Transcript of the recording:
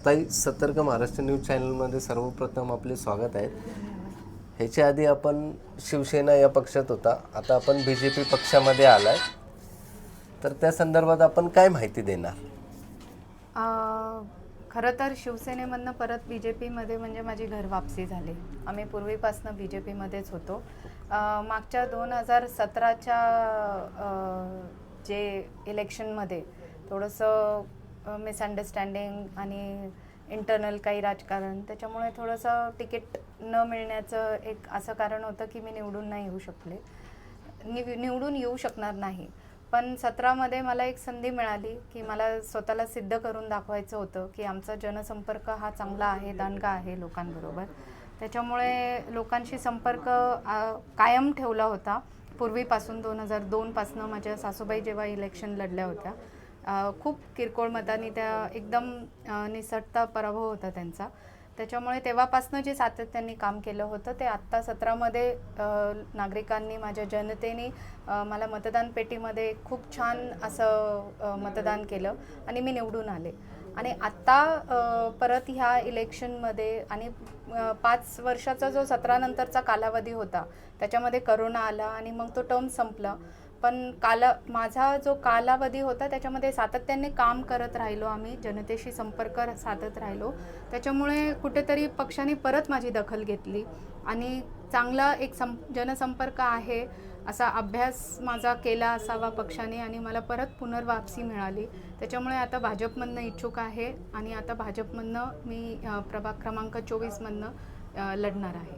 ताई, सतर्क महाराष्ट्र न्यूज चॅनलमध्ये सर्वप्रथम आपले स्वागत आहे. ह्याच्या आधी आपण शिवसेना या पक्षात होता, आता आपण BJP पक्षामध्ये आलाय, तर त्या संदर्भात आपण काय माहिती देणार? खरं तर शिवसेनेमधनं परत BJPमध्ये म्हणजे माझी घर वापसी झाली. आम्ही पूर्वीपासून BJPमध्येच होतो. मागच्या 2017च्या जे इलेक्शनमध्ये थोडंसं मिसअंडरस्टँडिंग आणि इंटरनल काही राजकारण, त्याच्यामुळे थोडंसं तिकीट न मिळण्याचं एक असं कारण होतं की मी निवडून नाही येऊ शकले, निवडून येऊ शकणार नाही. पण 17मध्ये मला एक संधी मिळाली की मला स्वतःला सिद्ध करून दाखवायचं होतं की आमचा जनसंपर्क हा चांगला आहे, दांडगा आहे लोकांबरोबर. त्याच्यामुळे लोकांशी संपर्क कायम ठेवला होता. पूर्वीपासून 2002पासून माझ्या सासूबाई जेव्हा इलेक्शन लढल्या होत्या, खूप किरकोळ मतांनी त्या एकदम निसटता पराभव होता त्यांचा. त्याच्यामुळे तेव्हापासून जे सातत्याने काम केलं होतं ते आत्ता 17मध्ये नागरिकांनी, माझ्या जनतेने मला मतदान पेटीमध्ये खूप छान असं मतदान केलं आणि मी निवडून आले. आणि आत्ता परत ह्या इलेक्शनमध्ये आणि 5 वर्षाचा जो 17 नंतरचा कालावधी होता त्याच्यामध्ये करोना आला आणि मग तो टर्म संपला. पण माझा जो कालावधी होता त्याच्यामध्ये सातत्याने काम करत राहिलो, आम्ही जनतेशी संपर्क साधत राहिलो. त्याच्यामुळे कुठेतरी पक्षाने परत माझी दखल घेतली आणि चांगला एक जनसंपर्क आहे असा अभ्यास माझा केला असावा पक्षाने आणि मला परत पुनर्वापसी मिळाली. त्याच्यामुळे आता भाजपमधनं इच्छुक आहे आणि आता भाजपमधनं मी प्रभाग क्रमांक 24मधनं लढणार आहे.